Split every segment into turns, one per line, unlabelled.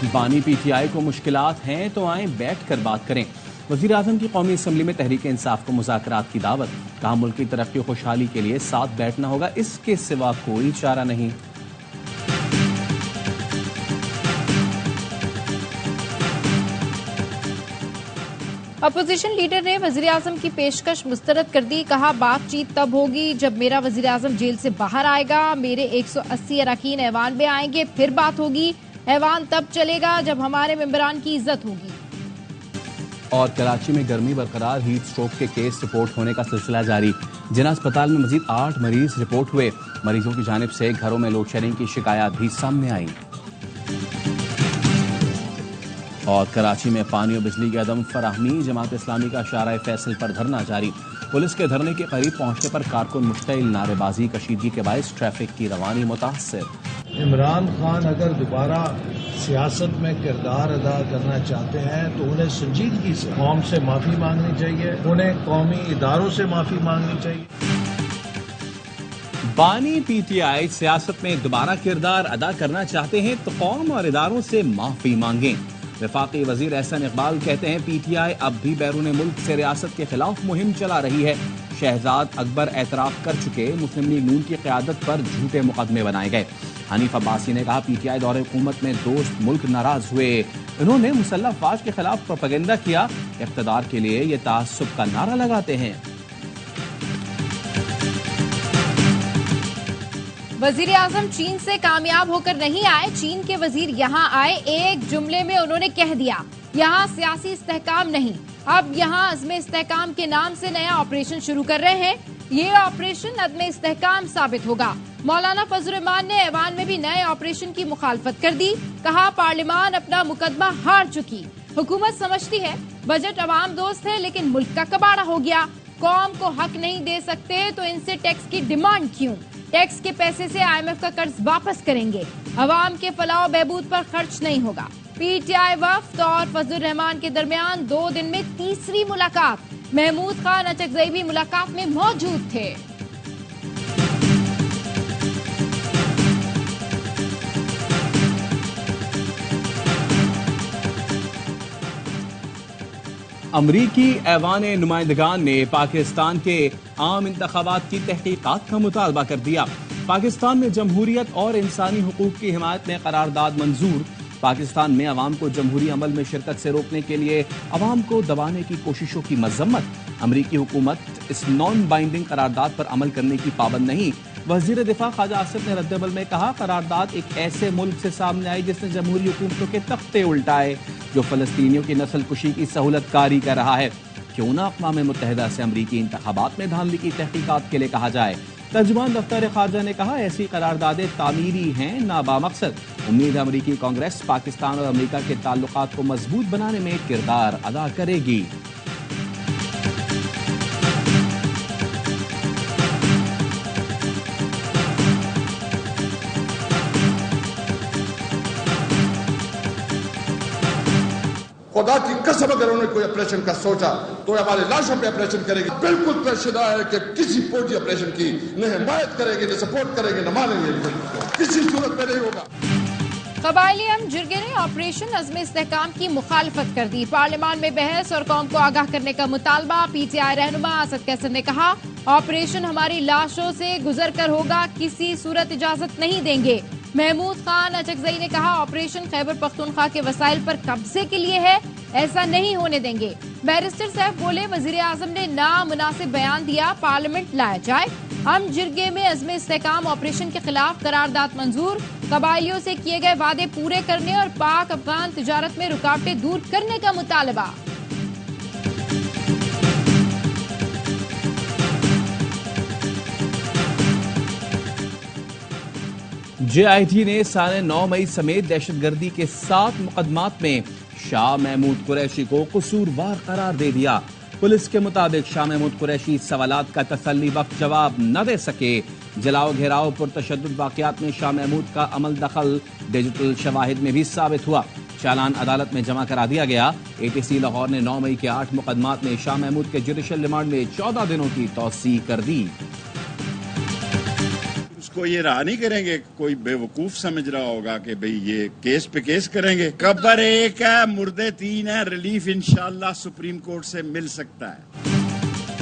बानी पीटीआई को मुश्किलात हैं तो आए बैठ कर बात करें। वज़ीर आज़म की कौमी असम्बली में तहरीक इंसाफ को मुज़ाकरात की दावत। कहा मुल्क की तरक्की खुशहाली के लिए साथ बैठना होगा, इसके सिवा कोई चारा नहीं।
अपोजिशन लीडर ने वज़ीर आज़म की पेशकश मुस्तरद कर दी। कहा बातचीत तब होगी जब मेरा वज़ीर आज़म जेल से बाहर आएगा, मेरे 180 अरकान ऐवान में आएंगे, फिर बात होगी। ऐवान तब चलेगा जब हमारे मेंबरान की इज्जत होगी।
और कराची में गर्मी बरकरार, हीट स्ट्रोक के केस रिपोर्ट होने का सिलसिला जारी। जिना अस्पताल में मजीद 8 मरीज रिपोर्ट हुए। मरीजों की जानिब से घरों में लोड शेडिंग की शिकायत भी सामने आई। और कराची में पानी और बिजली की अदम फराहमी, जमात इस्लामी का शारा फैसल पर धरना जारी। पुलिस के धरने के करीब पहुंचने पर कारकुन मुश्तइल, नारेबाजी कशीदगी के बायस ट्रैफिक की रवानी मुतासर।
इमरान खान अगर दोबारा सियासत में किरदार अदा करना चाहते हैं तो उन्हें संजीदगी से कौम से माफी मांगनी चाहिए, उन्हें कौमी इदारों से माफी मांगनी चाहिए।
बानी पीटीआई सियासत में दोबारा किरदार अदा करना चाहते हैं तो कौम और इदारों से माफी मांगें। वफाकी वजीर एहसन इकबाल कहते हैं पीटीआई अब भी बैरून मुल्क से रियासत के खिलाफ मुहिम चला रही है। शहजाद अकबर एतराफ कर चुके, मुस्लिम लीग नून की क़यादत पर झूठे मुकदमे बनाए गए। हनीफ अब्बासी ने कहा पीटीआई दौरे हुकूमत में दोस्त मुल्क नाराज हुए। इन्होंने मुसल्लह अफवाज के खिलाफ प्रोपेगेंडा किया। इक़्तिदार के लिए ये तासुब का नारा लगाते हैं।
वजीर आजम चीन से कामयाब होकर नहीं आए, चीन के वजीर यहाँ आए। एक जुमले में उन्होंने कह दिया यहाँ सियासी इस्तेहकाम नहीं, अब यहाँ अज़्म इस्तेहकाम के नाम से नया ऑपरेशन शुरू कर रहे हैं। ये ऑपरेशन अदम इस्तेहकाम साबित होगा। मौलाना फजल रहमान ने ऐवान में भी नए ऑपरेशन की मुखालफत कर दी। कहा पार्लियामान अपना मुकदमा हार चुकी, हुकूमत समझती है बजट अवाम दोस्त है लेकिन मुल्क का कबाड़ा हो गया। कौम को हक नहीं दे सकते तो इनसे टैक्स की डिमांड क्यों? टैक्स के पैसे से IMF का कर्ज वापस करेंगे। अवाम के फलाह बहबूद पर खर्च नहीं होगा। पीटीआई वफ्द और फजल रहमान के दरमियान 2 दिन में तीसरी मुलाकात। महमूद खान अचकज़ई भी मुलाकात में मौजूद थे।
अमरीकी ऐवान नुमाइंदगान ने पाकिस्तान के आम इंतखाबात की तहकीकात का मुतालबा कर दिया। पाकिस्तान में जमहूरियत और इंसानी हुकूक की हिमायत में करारदाद मंजूर। पाकिस्तान में अवाम को जमहूरी अमल में शिरकत से रोकने के लिए अवाम को दबाने की कोशिशों की मजम्मत। अमरीकी हुकूमत इस नॉन बाइंडिंग करारदाद पर अमल करने की पाबंद नहीं। वजीर दिफा ख्वाजा आसिफ ने रद्दअमल में कहा करारदाद एक ऐसे मुल्क से सामने आई जिसने जमहूरी हुकूमतों के तख्ते उल्टाए, जो फलस्तीनियों की नस्ल कुशी की सहूलत कारी कर रहा है। क्यों ना अक़वाम मुत्तहिदा से अमरीकी इंतखाबात में धांधली की तहकीकात के लिए कहा जाए। तर्जुमान दफ्तर खारजा ने कहा ऐसी करारदादें तामीरी हैं ना बामकसद। उम्मीद है अमरीकी कांग्रेस पाकिस्तान और अमरीका के ताल्लुकात को मजबूत बनाने में किरदार अदा करेगी।
खुदा की कसम अगर उन्होंने कोई ऑपरेशन का सोचा तो हमारे लाशों पे ऑपरेशन करेगी। बिल्कुल तयशुदा है कि किसी फौजी ऑपरेशन की न हिमायत करेंगे, न सपोर्ट करेंगे, न मानेंगे, किसी सूरत में नहीं होगा।
कबायली जिरगे ने ऑपरेशन अज़्म इस्तेहकाम की मुखालफत कर दी। पार्लियामान में बहस और कौम को आगाह करने का मुतालबा। पीटीआई रहनुमा असद कैसर ने कहा ऑपरेशन हमारी लाशों से गुजर कर होगा, किसी सूरत इजाजत नहीं देंगे। महमूद खान अचकज़ई ने कहा ऑपरेशन खैबर पख्तूनख्वा के वसाइल पर कब्जे के लिए है, ऐसा नहीं होने देंगे। बैरिस्टर साहब बोले वजीर आजम ने नामुनासिब बयान दिया, पार्लियामेंट लाया जाए। जिरगे में अज़्म इस्तेहकाम ऑपरेशन के खिलाफ करारदाद मंजूर। कबायलियों से किए गए वादे पूरे करने और पाक अफगान तिजारत में रुकावटें दूर करने का मुतालबा।
JIT ने साल 9 मई समेत दहशतगर्दी के 7 मुकदमात में शाह महमूद कुरैशी को कसूरवार करार दे दिया। पुलिस के मुताबिक शाह महमूद कुरैशी सवालात का तसल्ली वक्त जवाब न दे सके। जलाओ घेराव पुरतशद्दुद वाक़यात में शाह महमूद का अमल दखल डिजिटल शवाहिद में भी साबित हुआ। चालान अदालत में जमा करा दिया गया। ATC लाहौर ने 9 मई के 8 मुकदमात में शाह महमूद के जुडिशल रिमांड में 14 दिनों की तौसीह कर दी।
को ये रहा नहीं करेंगे। कोई बेवकूफ समझ रहा होगा कि भाई ये केस पे केस करेंगे। कब्र एक है, मुर्दे तीन है, रिलीफ इंशाल्लाह सुप्रीम कोर्ट से मिल सकता है।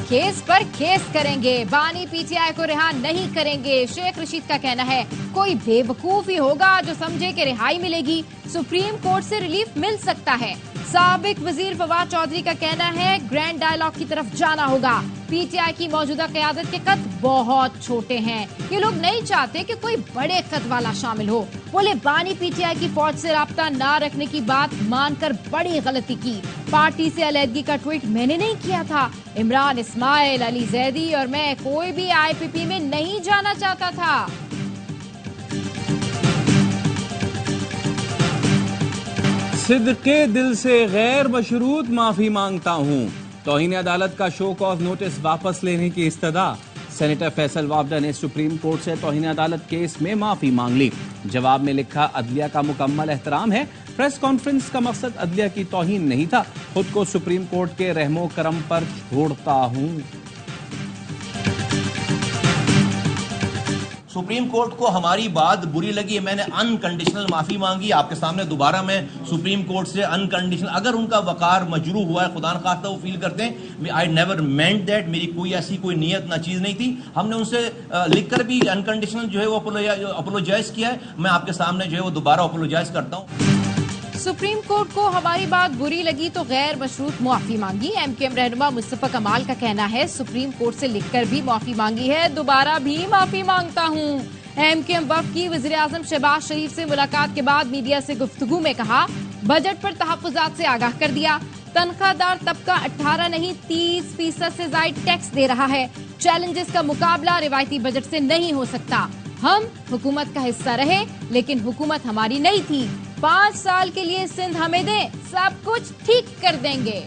केस पर केस करेंगे, बानी पीटीआई को रिहा नहीं करेंगे। शेख रशीद का कहना है कोई बेवकूफ ही होगा जो समझे कि रिहाई मिलेगी, सुप्रीम कोर्ट से रिलीफ मिल सकता है। साबिक वजीर फवाद चौधरी का कहना है ग्रैंड डायलॉग की तरफ जाना होगा। पीटीआई की मौजूदा क़यादत के कद बहुत छोटे हैं, ये लोग नहीं चाहते कि कोई बड़े कद वाला शामिल हो। बोले बानी पीटीआई की फौज से राब्ता ना रखने की बात मानकर बड़ी गलती की। पार्टी से अलहदगी का ट्वीट मैंने नहीं किया था। इमरान इस्माइल, अली जैदी और मैं कोई भी आईपीपी में नहीं जाना चाहता था।
सिद्के दिल से गैर मशरूत माफी मांगता हूँ। तौहीन अदालत का शो कॉज नोटिस वापस लेने की इस्तदा। सेनेटर फैसल वावडा ने सुप्रीम कोर्ट से तौहीन अदालत केस में माफी मांग ली। जवाब में लिखा अदलिया का मुकम्मल एहतराम है। प्रेस कॉन्फ्रेंस का मकसद अदलिया की तौहीन नहीं था। खुद को सुप्रीम कोर्ट के रहमो करम पर छोड़ता हूँ।
सुप्रीम कोर्ट को हमारी बात बुरी लगी, मैंने अनकंडीशनल माफी मांगी। आपके सामने दोबारा मैं सुप्रीम कोर्ट से अनकंडीशनल, अगर उनका वकार मजरू हुआ है, खुदा न खास्ता वो फील करते हैं आई नेवर मेंट दैट, मेरी कोई ऐसी कोई नियत ना चीज नहीं थी। हमने उनसे लिखकर भी अनकंडीशनल जो है वो अपोलोजाइज किया है। मैं आपके सामने जो है वो दोबारा अपोलोजाइज करता हूँ।
सुप्रीम कोर्ट को हमारी बात बुरी लगी तो गैर मशरूत मुआफी मांगी। एमकेएम रहनुमा मुस्तफा कमाल का कहना है सुप्रीम कोर्ट से लिखकर भी माफी मांगी है, दोबारा भी माफी मांगता हूँ। एमकेएम वफ़द की वज़ीर आज़म शहबाज शरीफ से मुलाकात के बाद मीडिया से गुफ्तगू में कहा बजट पर तहफ़्फ़ुज़ात से आगाह कर दिया। तनख्वाहदार तबका 18 नहीं 30% से ज़ायद टैक्स दे रहा है। चैलेंजेस का मुकाबला रिवायती बजट से नहीं हो सकता। हम हुकूमत का हिस्सा रहे लेकिन हुकूमत हमारी नहीं थी। 5 साल के लिए सिंध हमें दें, सब कुछ ठीक कर देंगे।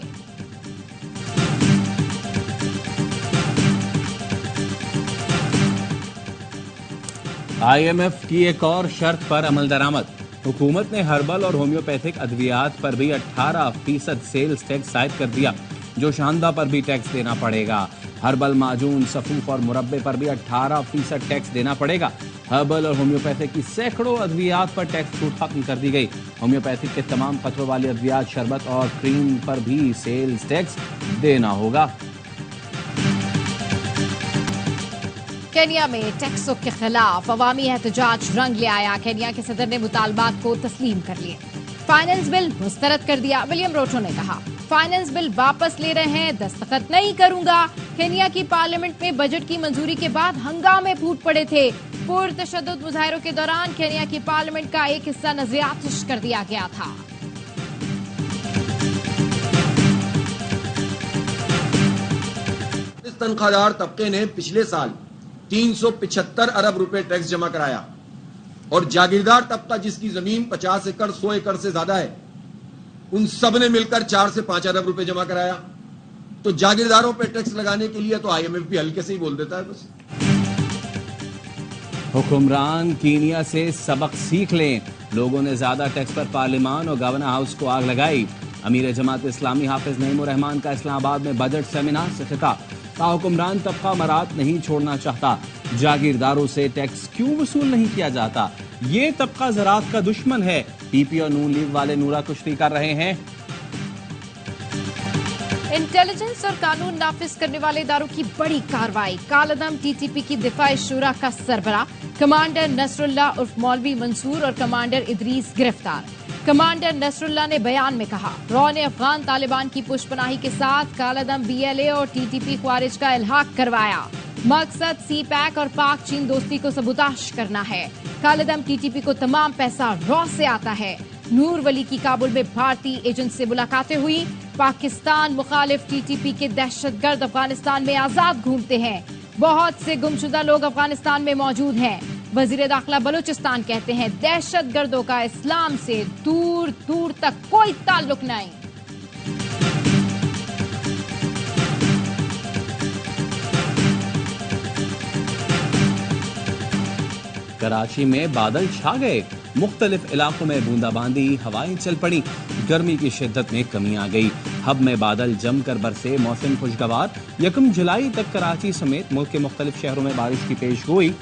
IMF की एक और शर्त पर अमल दरामद। हुकूमत ने हर्बल और होम्योपैथिक अद्वियात पर भी 18% सेल्स टैक्स आयद कर दिया। जोशानदा पर भी टैक्स देना पड़ेगा। हर्बल, माजून, सफूफ और मुरब्बे पर भी 18% टैक्स देना पड़ेगा। हर्बल और होम्योपैथिक की सैकड़ों अद्वियात पर टैक्स छूट खत्म कर दी गई। होम्योपैथिक के तमाम खतरों वाली अद्वियात, शरबत और क्रीम पर भी सेल्स टैक्स देना होगा।
केन्या में टैक्सों के खिलाफ अवामी एहतजाज रंग ले आया। केन्या के सदर ने मुतालबात को तस्लीम कर लिए। फाइनेंस बिल मुस्तरद कर दिया। विलियम रूटो ने कहा फाइनेंस बिल वापस ले रहे हैं, दस्तखत नहीं करूंगा। केन्या की पार्लियामेंट में बजट की मंजूरी के बाद हंगामे फूट पड़े थे। पुरतशद्दुद मुजाहिरों के दौरान केन्या की पार्लियामेंट का एक हिस्सा नजरियातिश कर दिया गया था।
इस तनख्वाहदार तबके ने पिछले साल 375 अरब रुपए टैक्स जमा कराया और जागीरदार तबका जिसकी जमीन 50 एकड़ 100 एकड़ से ज्यादा है, उन सब ने मिलकर 4 से 5 अरब रुपए जमा कराया। तो जागीरदारों पे टैक्स लगाने के लिए तो IMF भी हल्के से ही बोल देता है बस।
हुक्मरान कीनिया से सबक सीख लें। लोगों ने ज्यादा टैक्स पर पार्लियामान और गवर्नर हाउस को आग लगाई। अमीर जमात इस्लामी हाफिज नईमुर रहमान का इस्लामाबाद में बजट सेमिनार से खिताब। हुक्मरान तबका मरात नहीं छोड़ना चाहता। जागीरदारों से टैक्स क्यों वसूल नहीं किया जाता? ये तबका ज़राअत का दुश्मन है। पीपी और नून लीग वाले नूरा कुश्ती कर रहे हैं।
इंटेलिजेंस और कानून नाफिज करने वाले इदारों की बड़ी कार्रवाई। कालअदम टीटीपी की दिफाई शुरा का सरबरा कमांडर नसरुल्लाह उर्फ मौलवी मंसूर और कमांडर इदरीस गिरफ्तार। कमांडर नसरुल्लाह ने बयान में कहा रॉ ने अफगान तालिबान की पुष्पनाही के साथ कालअदम BLA और TTP ख्वारिज का इल्हाक करवाया। मकसद CPAC और पाक चीन दोस्ती को सबूताश करना है। कालअदम TTP को तमाम पैसा रॉ से आता है। नूर वली की काबुल में भारतीय एजेंट से मुलाकातें हुई। पाकिस्तान मुखालिफ TTP के दहशतगर्द अफगानिस्तान में आजाद घूमते हैं। बहुत से गुमशुदा लोग अफगानिस्तान में मौजूद हैं। वजीर दाखिला बलूचिस्तान कहते हैं दहशतगर्दों का इस्लाम से दूर दूर तक कोई ताल्लुक नहीं।
कराची में बादल छा गए। मुख्तलिफ इलाकों में बूंदाबांदी, हवाएं चल पड़ी। गर्मी की शिद्दत में कमी आ गई। हब में बादल जमकर बरसे, मौसम खुशगवार। 1 जुलाई तक कराची समेत मुल्क के मुख्तलिफ शहरों में बारिश की पेशगोई।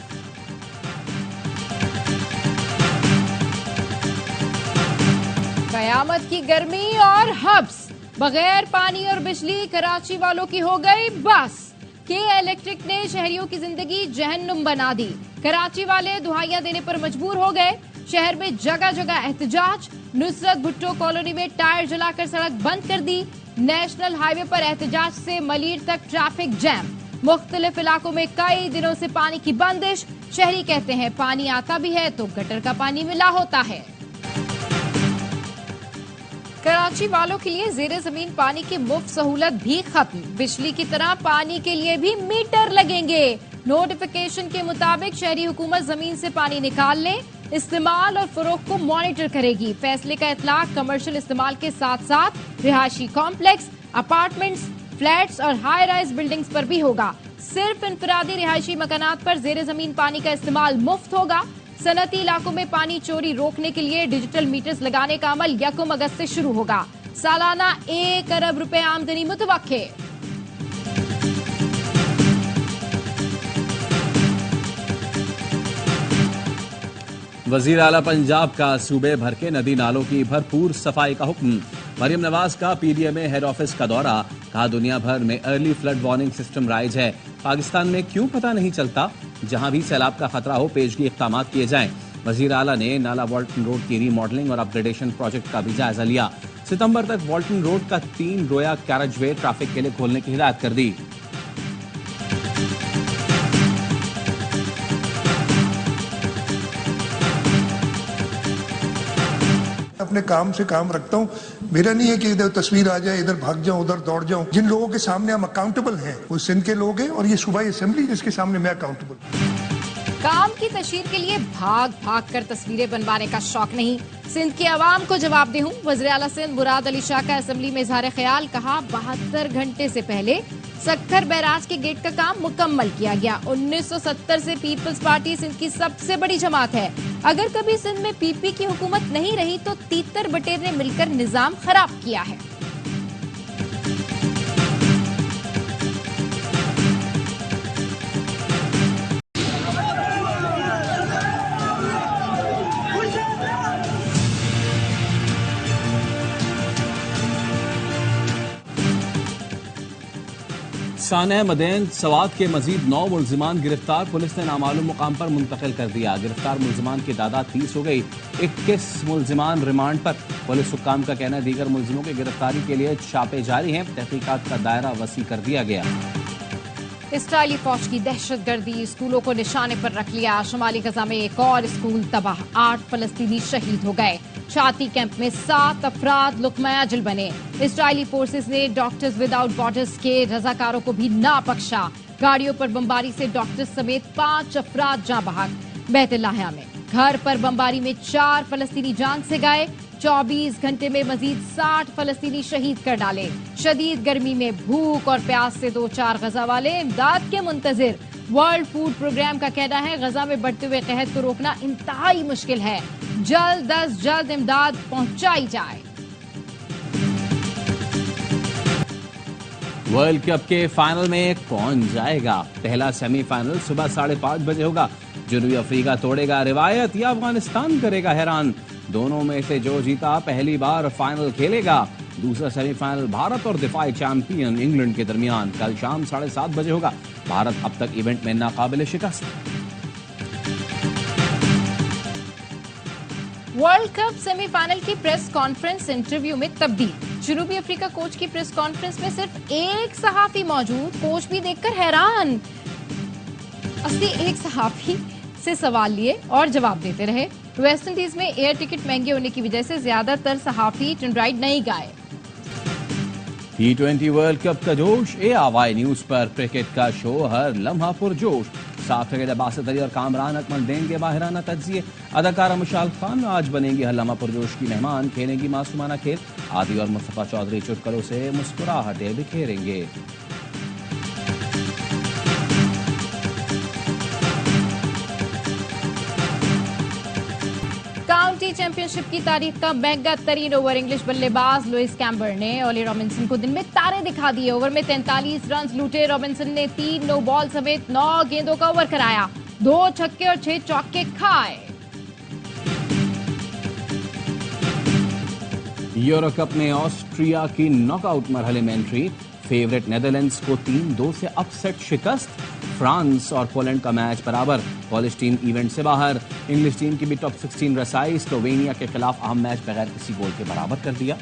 कयामत की गर्मी और हब्स, बगैर पानी और बिजली कराची वालों की हो गई बस। के इलेक्ट्रिक ने शहरियों की जिंदगी जहन्नुम बना दी। कराची वाले दुहाइयां देने पर मजबूर हो गए। शहर में जगह जगह एहतजाज। नुसरत भुट्टो कॉलोनी में टायर जलाकर सड़क बंद कर दी। नेशनल हाईवे पर एहतजाज से मलीर तक ट्रैफिक जैम। मुख्तलिफ इलाकों में कई दिनों से पानी की बंदिश। शहरी कहते हैं पानी आता भी है तो गटर का पानी मिला होता है। कराची वालों के लिए जेरे जमीन पानी की मुफ्त सहूलत भी खत्म। बिजली की तरह पानी के लिए भी मीटर लगेंगे। नोटिफिकेशन के मुताबिक शहरी हुकूमत जमीन से पानी निकाल ले, इस्तेमाल और फरोख्त को मॉनिटर करेगी। फैसले का इतलाक कमर्शियल इस्तेमाल के साथ साथ रिहायशी कॉम्प्लेक्स, अपार्टमेंट्स, फ्लैट्स और हाई राइज बिल्डिंग्स पर भी होगा। सिर्फ इनफरादी रिहायशी मकानात पर जेरे जमीन पानी का इस्तेमाल मुफ्त होगा। सनती इलाकों में पानी चोरी रोकने के लिए डिजिटल मीटर्स लगाने का अमल 1 अगस्त से शुरू होगा। सालाना 1 अरब रुपए आमदनी मुतवक्के।
वजीर आला पंजाब का सूबे भर के नदी नालों की भरपूर सफाई का हुक्म। मरियम नवाज का पीडीएमए हेड ऑफिस का दौरा। कहा दुनिया भर में early flood warning system rise है, पाकिस्तान में क्यों पता नहीं चलता। जहां भी सैलाब का खतरा हो पेशगी इक़दाम किए जाएं। वजीर आला ने नाला वॉल्टन रोड की रीमॉडलिंग और अपग्रेडेशन प्रोजेक्ट का भी जायजा लिया। सितंबर तक वॉल्टन रोड का 3 रोया कैरेजवे ट्रैफिक के लिए खोलने की हिदायत कर दी।
अपने काम से काम रखता हूँ। मेरा नहीं है कि इधर तस्वीर आ जाए, इधर भाग जाऊं, उधर दौड़ जाऊं। जिन लोगों के सामने हम अकाउंटेबल हैं वो सिंध के लोग हैं और ये सूबाई असेंबली जिसके सामने मैं अकाउंटेबल।
काम की तशहीर के लिए भाग भाग कर तस्वीरें बनवाने का शौक नहीं। सिंध के अवाम को जवाब दे हूँ। वज़ीर आला सिंध मुराद अली शाह का असेंबली में इजहार ख्याल। कहा 72 घंटे से पहले सक्खर बैराज के गेट का काम मुकम्मल किया गया। 1970 से पीपल्स पार्टी सिंध की सबसे बड़ी जमात है। अगर कभी सिंध में पीपी की हुकूमत नहीं रही तो तीतर बटेर ने मिलकर निजाम खराब किया है।
साने मदेन सवात के मजीद 9 मुल्जिमान गिरफ्तार। पुलिस ने नामालूम मुकाम पर मुंतकिल कर दिया। गिरफ्तार मुल्जिमान की तादाद 30 हो गई। 21 मुल्जिमान रिमांड पर। पुलिस हुक्काम का कहना है दीगर मुल्जिमों की गिरफ्तारी के लिए छापे जारी हैं। तहकीकात का दायरा वसी कर दिया गया।
इसराइली फौज की दहशतगर्दी स्कूलों को निशाने पर रख लिया। शुमाली गजा में एक और स्कूल तबाह। 8 फलस्तीनी शहीद हो गए। शाती कैंप में 7 अफराद लुकमा अजल बने। इसराइली फोर्सेस ने डॉक्टर्स विदाउट बॉर्डर्स के रजाकारों को भी ना बख्शा। गाड़ियों पर बमबारी से डॉक्टर्स समेत 5 अफराद जाँ बहक। बैतुल्लाहिया में घर पर बमबारी में 4 फलस्तीनी जान से गए। 24 घंटे में मजीद 60 फलस्तीनी शहीद कर डाले। शदीद गर्मी में भूख और प्यास से 2-4 गजा वाले इमदाद के मुंतजिर। वर्ल्ड फूड प्रोग्राम का कहना है गजा में बढ़ते हुए कहत को रोकना इंतहाई मुश्किल है। जल्द अज जल्द इमदाद पहुंचाई जाए।
वर्ल्ड कप के फाइनल में कौन जाएगा? पहला सेमीफाइनल सुबह 5:30 बजे होगा। जनूबी अफ्रीका तोड़ेगा रिवायत या अफगानिस्तान करेगा हैरान? दोनों में से जो जीता पहली बार फाइनल खेलेगा। दूसरा सेमीफाइनल भारत और दिफाई चैंपियन इंग्लैंड के दरमियान कल शाम 7:30 बजे होगा। भारत अब तक इवेंट में नाकाबिल शिकस्त।
वर्ल्ड कप सेमीफाइनल की प्रेस कॉन्फ्रेंस इंटरव्यू में तब्दील। जनूबी अफ्रीका कोच की प्रेस कॉन्फ्रेंस में सिर्फ एक सहाफी मौजूद। कोच भी देखकर हैरान। असली एक सहाफी से सवाल लिए और जवाब देते रहे। वेस्ट इंडीज में एयर टिकट महंगे होने की वजह से ज्यादातर सहाफी टनराइड नहीं गाए।
T20 वर्ल्ड कप का जोश। ARY न्यूज पर क्रिकेट का शो हर लम्हा पुरजोश। साथ रहे बासित अली और कामरान अकमल देंगे माहिराना तज्जिए। अदाकारा मुशाल खान आज बनेंगी हर लम्हा पुरजोश की मेहमान। खेलेंगी मासूमाना खेल। आदि और मुस्तफा चौधरी चुटकुलों से मुस्कुराहटें बिखेरेंगे।
काउंटी चैंपियनशिप की तारीख का महंगा तरीन ओवर इंग्लिश बल्लेबाज लुइस कैम्बर ने ओली रॉबिन्सन को दिन में तारे दिखा दिए। ओवर में 43 रन लूटे। रॉबिन्सन ने 3 नो बॉल समेत 9 गेंदों का ओवर कराया। 2 छक्के और 6 चौके खाए।
यूरो कप में ऑस्ट्रिया की नॉकआउट मरहले में एंट्री, फेवरेट नेदरलैंड्स को 3-2 से अपसेट शिकस्त। फ्रांस और पोलैंड का मैच बराबर, पॉलिश टीम इवेंट से बाहर। इंग्लिश टीम की भी टॉप 16 रसाई, स्लोवेनिया के खिलाफ अहम मैच बगैर किसी गोल के बराबर कर दिया।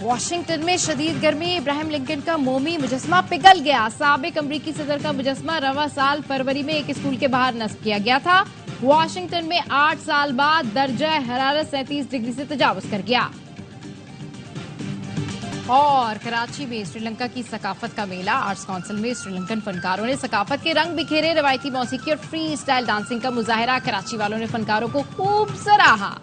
वॉशिंगटन में शदीद गर्मी, इब्राहिम लिंकन का मोमी मुजस्मा पिघल गया। साबिक अमरीकी सदर का मुजस्मा रवा साल फरवरी में एक स्कूल के बाहर नस्ब किया गया था। वॉशिंगटन में 8 साल बाद दर्जा हरारत 37 डिग्री से तजावुज कर गया। और कराची में श्रीलंका की सकाफत का मेला, आर्ट्स काउंसिल में श्रीलंकन फनकारों ने सकाफत के रंग बिखेरे। रवायती मौसीकी और फ्री स्टाइल डांसिंग का मुजाहरा, कराची वालों ने फनकारों को खूब सराहा।